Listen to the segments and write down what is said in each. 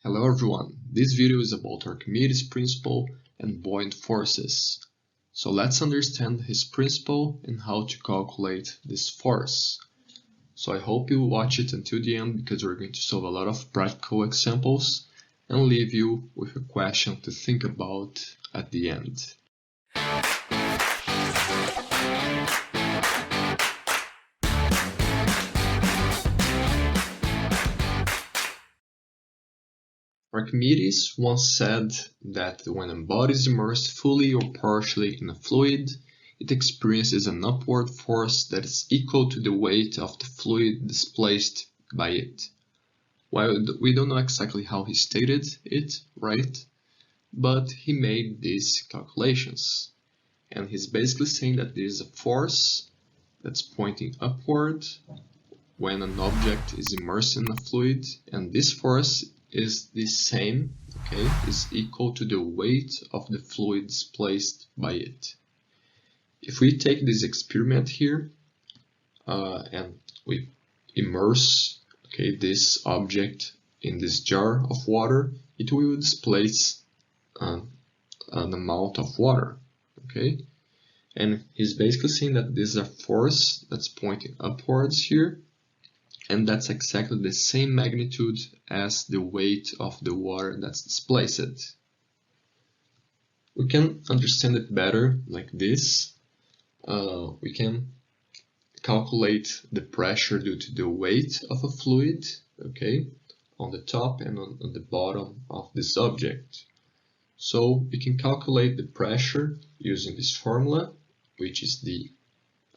Hello everyone, this video is about Archimedes Principle and buoyant forces. So let's understand his principle and how to calculate this force. So I hope you watch it until the end because we're going to solve a lot of practical examples and leave you with a question to think about at the end. Archimedes once said that when a body is immersed fully or partially in a fluid, it experiences an upward force that is equal to the weight of the fluid displaced by it. Well, we don't know exactly how he stated it, right? But he made these calculations. And he's basically saying that there is a force that's pointing upward when an object is immersed in a fluid, and this force is the same, okay, is equal to the weight of the fluid displaced by it. If we take this experiment here and we immerse, okay, this object in this jar of water, it will displace an amount of water, okay? And he's basically saying that this is a force that's pointing upwards here, and that's exactly the same magnitude as the weight of the water that's displaced. We can understand it better like this. We can calculate the pressure due to the weight of a fluid, okay, on the top and on the bottom of this object. So we can calculate the pressure using this formula, which is the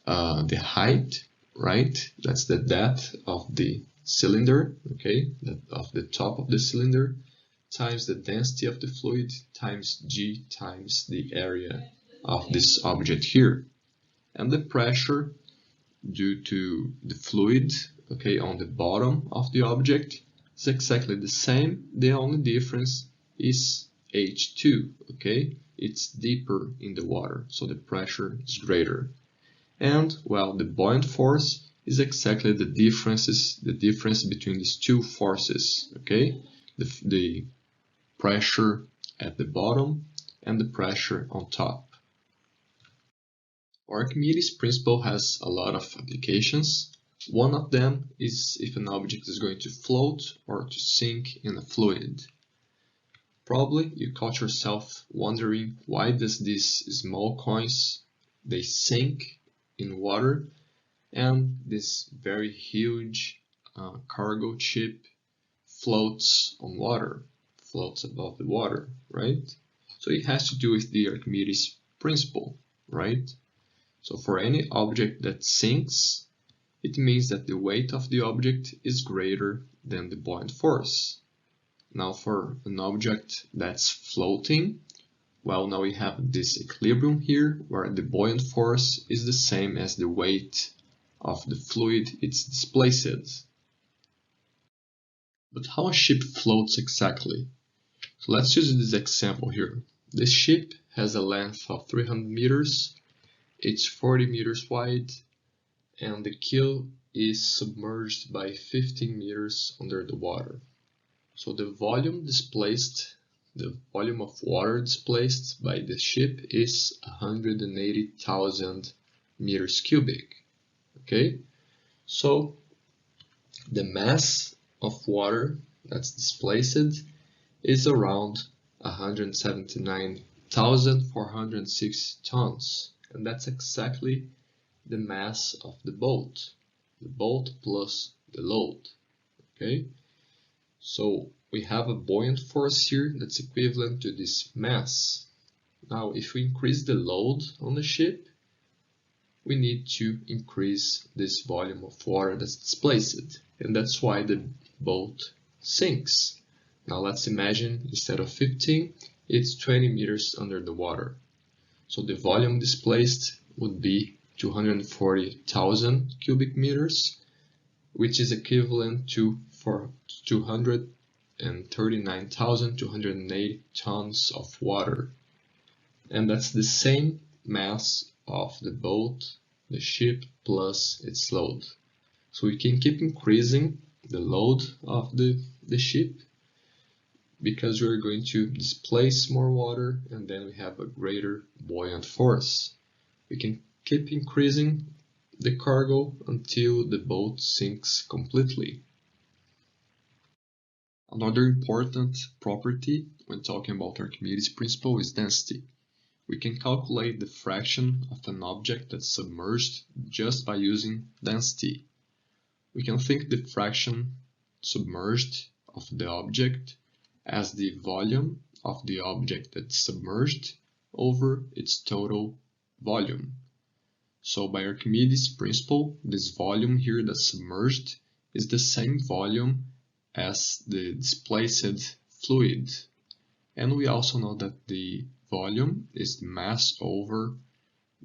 height, right? That's the depth of the cylinder, okay, of the top of the cylinder, times the density of the fluid times G times the area of this object here. And the pressure due to the fluid, okay, on the bottom of the object is exactly the same. The only difference is H2, okay? It's deeper in the water, so the pressure is greater. And, well, the buoyant force is exactly the difference between these two forces, okay? The pressure at the bottom and the pressure on top. Archimedes' principle has a lot of applications. One of them is if an object is going to float or to sink in a fluid. Probably you caught yourself wondering why does these small coins, they sink in water, and this very huge cargo ship floats on water, floats above the water, right? So it has to do with the Archimedes principle, right? So for any object that sinks, it means that the weight of the object is greater than the buoyant force. Now for an object that's floating, well, now we have this equilibrium here where the buoyant force is the same as the weight of the fluid it's displaced. But how a ship floats exactly? So let's use this example here. This ship has a length of 300 meters, it's 40 meters wide, and the keel is submerged by 15 meters under the water. So the volume displaced, the volume of water displaced by the ship is 180,000 meters cubic, okay? So the mass of water that's displaced is around 179,406 tons, and that's exactly the mass of the boat plus the load, okay? So we have a buoyant force here that's equivalent to this mass. Now if we increase the load on the ship, we need to increase this volume of water that's displaced, and that's why the boat sinks. Now let's imagine instead of 15, it's 20 meters under the water. So the volume displaced would be 240,000 cubic meters, which is equivalent to 239,280 tons of water. And that's the same mass of the boat, the ship, plus its load. So we can keep increasing the load of the ship because we're going to displace more water, and then we have a greater buoyant force. We can keep increasing the cargo until the boat sinks completely. Another important property when talking about Archimedes principle is density. We can calculate the fraction of an object that's submerged just by using density. We can think the fraction submerged of the object as the volume of the object that's submerged over its total volume. So by Archimedes' principle, this volume here that's submerged is the same volume as the displaced fluid. And we also know that the volume is the mass over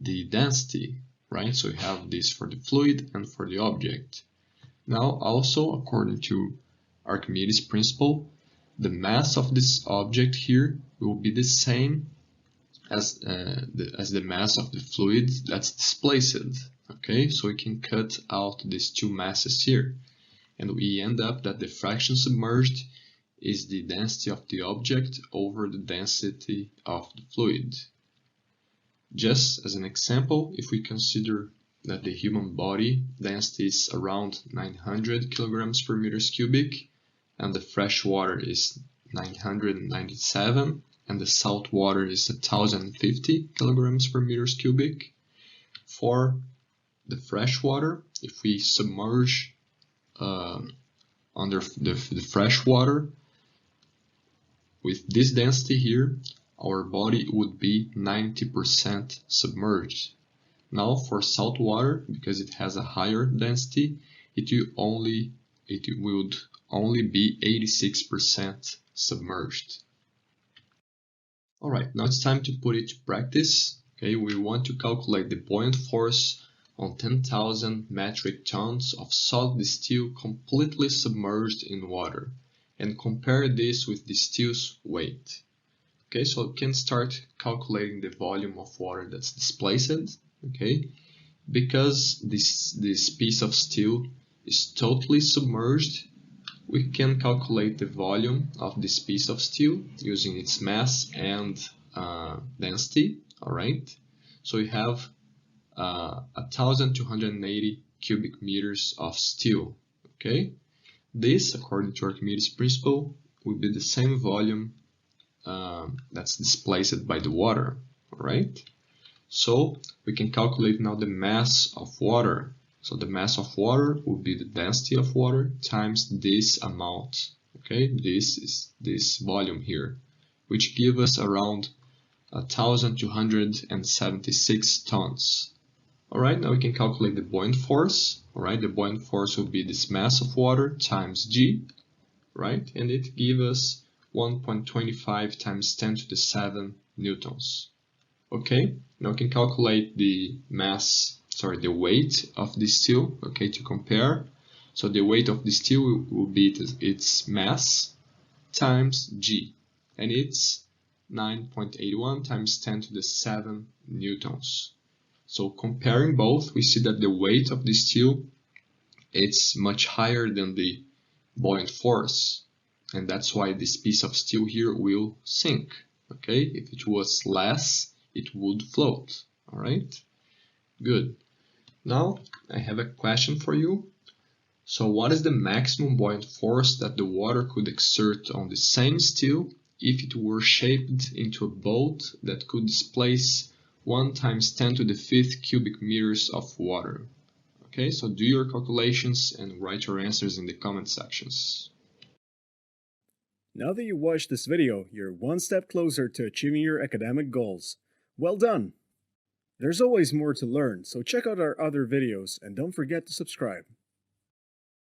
the density, right? So we have this for the fluid and for the object. Now also, according to Archimedes' principle, the mass of this object here will be the same as the mass of the fluid that's displaced. Okay, so we can cut out these two masses here, and we end up that the fraction submerged is the density of the object over the density of the fluid. Just as an example, if we consider that the human body density is around 900 kilograms per meters cubic, and the fresh water is 997, and the salt water is 1050 kilograms per meters cubic. For the fresh water, if we submerge under the fresh water with this density here, our body would be 90% submerged. Now for salt water, because it has a higher density, it would only be 86% submerged. Alright, now it's time to put it to practice. Okay, we want to calculate the buoyant force on 10,000 metric tons of solid steel completely submerged in water, and compare this with the steel's weight. Okay, so we can start calculating the volume of water that's displaced. Okay, because this piece of steel is totally submerged, we can calculate the volume of this piece of steel using its mass and density. Alright, so we have 1,280 cubic meters of steel. Okay, this, according to Archimedes' principle, will be the same volume that's displaced by the water. Alright, so we can calculate now the mass of water. So the mass of water will be the density of water times this amount. Okay, this is this volume here, which gives us around 1,276 tons. Alright, now we can calculate the buoyant force. Alright, the buoyant force will be this mass of water times G, right? And it gives us 1.25 times 10 to the 7 newtons. Okay, now we can calculate the the weight of the steel, okay, to compare. So the weight of the steel will be its mass times G, and it's 9.81 times 10 to the 7 newtons. So comparing both, we see that the weight of the steel, it's much higher than the buoyant force, and that's why this piece of steel here will sink. Okay, if it was less, it would float. Alright, good. Now I have a question for you. So what is the maximum buoyant force that the water could exert on the same steel if it were shaped into a boat that could displace 1 times 10 to the 5th cubic meters of water? Okay, so do your calculations and write your answers in the comment sections. Now that you watched this video, you're one step closer to achieving your academic goals. Well done! There's always more to learn, so check out our other videos and don't forget to subscribe.